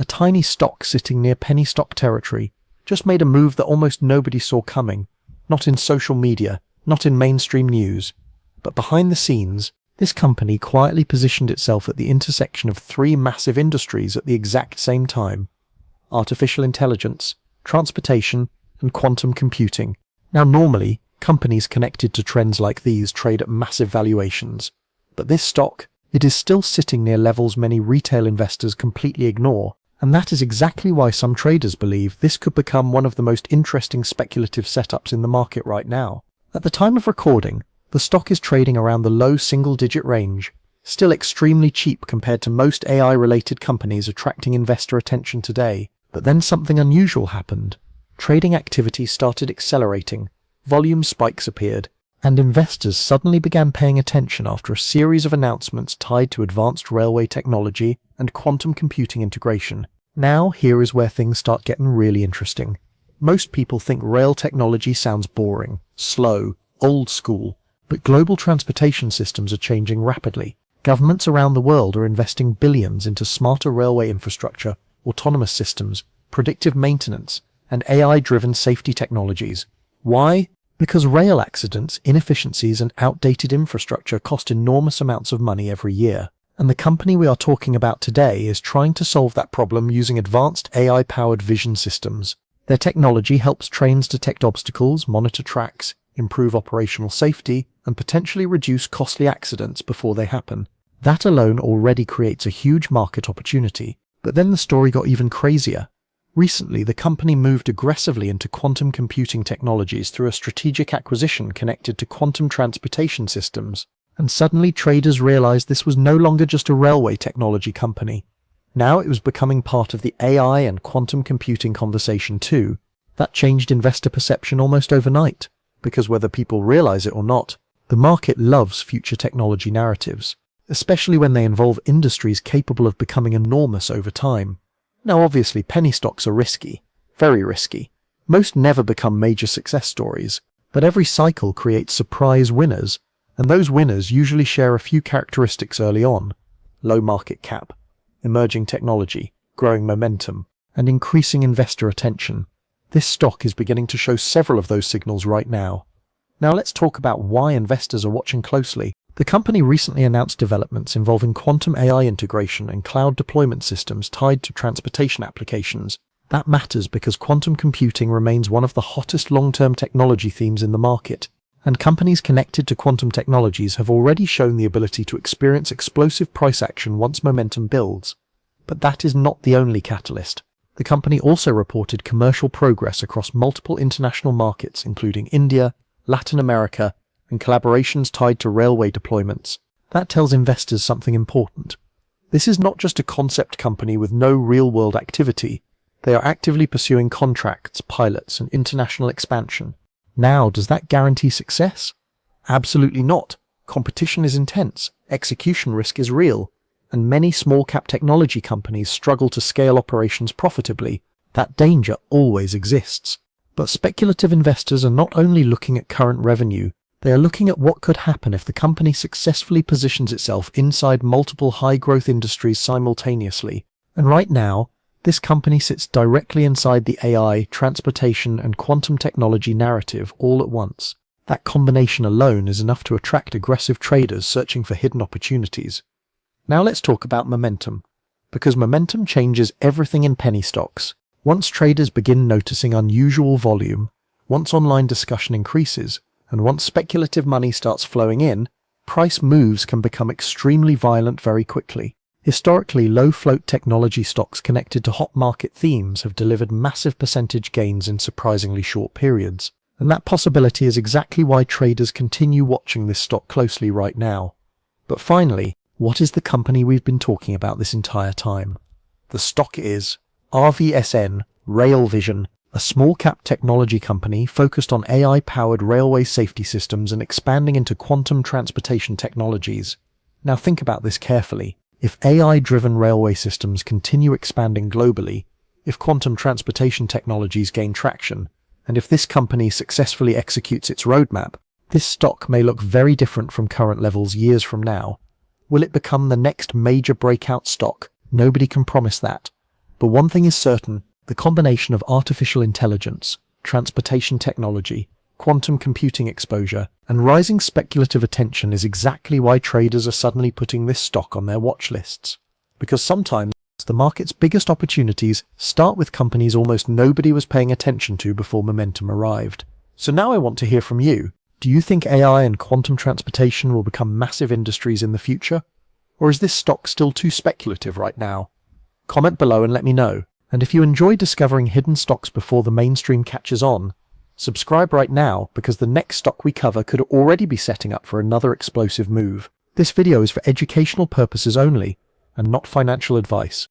a tiny stock sitting near penny stock territory, just made a move that almost nobody saw coming, not in social media, not in mainstream news. But behind the scenes, this company quietly positioned itself at the intersection of three massive industries at the exact same time: artificial intelligence, transportation, and quantum computing. Now normally, companies connected to trends like these trade at massive valuations. But this stock, it is still sitting near levels many retail investors completely ignore, and that is exactly why some traders believe this could become one of the most interesting speculative setups in the market right now. At the time of recording, the stock is trading around the low single-digit range, still extremely cheap compared to most AI-related companies attracting investor attention today. But then something unusual happened. Trading activity started accelerating, volume spikes appeared, and investors suddenly began paying attention after a series of announcements tied to advanced railway technology and quantum computing integration. Now here is where things start getting really interesting. Most people think rail technology sounds boring, slow, old school, but global transportation systems are changing rapidly. Governments around the world are investing billions into smarter railway infrastructure, autonomous systems, predictive maintenance, and AI-driven safety technologies. Why? Because rail accidents, inefficiencies, and outdated infrastructure cost enormous amounts of money every year. And the company we are talking about today is trying to solve that problem using advanced AI-powered vision systems. Their technology helps trains detect obstacles, monitor tracks, improve operational safety, and potentially reduce costly accidents before they happen. That alone already creates a huge market opportunity. But then the story got even crazier. Recently, the company moved aggressively into quantum computing technologies through a strategic acquisition connected to quantum transportation systems. And suddenly traders realized this was no longer just a railway technology company. Now it was becoming part of the AI and quantum computing conversation too. That changed investor perception almost overnight, because whether people realize it or not, the market loves future technology narratives, especially when they involve industries capable of becoming enormous over time. Now obviously penny stocks are risky, very risky. Most never become major success stories, but every cycle creates surprise winners, and those winners usually share a few characteristics early on: low market cap, emerging technology, growing momentum, and increasing investor attention. This stock is beginning to show several of those signals right now. Now let's talk about why investors are watching closely. The company recently announced developments involving quantum AI integration and cloud deployment systems tied to transportation applications. That matters because quantum computing remains one of the hottest long-term technology themes in the market, and companies connected to quantum technologies have already shown the ability to experience explosive price action once momentum builds. But that is not the only catalyst. The company also reported commercial progress across multiple international markets, including India, Latin America, and collaborations tied to railway deployments. That tells investors something important. This is not just a concept company with no real-world activity. They are actively pursuing contracts, pilots, and international expansion. Now, does that guarantee success? Absolutely not. Competition is intense, execution risk is real, and many small-cap technology companies struggle to scale operations profitably. That danger always exists. But speculative investors are not only looking at current revenue, they are looking at what could happen if the company successfully positions itself inside multiple high-growth industries simultaneously. And right now, this company sits directly inside the AI, transportation, and quantum technology narrative all at once. That combination alone is enough to attract aggressive traders searching for hidden opportunities. Now let's talk about momentum, because momentum changes everything in penny stocks. Once traders begin noticing unusual volume, once online discussion increases, and once speculative money starts flowing in, price moves can become extremely violent very quickly. Historically, low-float technology stocks connected to hot market themes have delivered massive percentage gains in surprisingly short periods, and that possibility is exactly why traders continue watching this stock closely right now. But finally, what is the company we've been talking about this entire time? The stock is RVSN, Rail Vision, a small-cap technology company focused on AI-powered railway safety systems and expanding into quantum transportation technologies. Now think about this carefully. If AI-driven railway systems continue expanding globally, if quantum transportation technologies gain traction, and if this company successfully executes its roadmap, this stock may look very different from current levels years from now. Will it become the next major breakout stock? Nobody can promise that. But one thing is certain, the combination of artificial intelligence, transportation technology, quantum computing exposure, and rising speculative attention is exactly why traders are suddenly putting this stock on their watch lists. Because sometimes the market's biggest opportunities start with companies almost nobody was paying attention to before momentum arrived. So now I want to hear from you. Do you think AI and quantum transportation will become massive industries in the future? Or is this stock still too speculative right now? Comment below and let me know. And if you enjoy discovering hidden stocks before the mainstream catches on, subscribe right now because the next stock we cover could already be setting up for another explosive move. This video is for educational purposes only and not financial advice.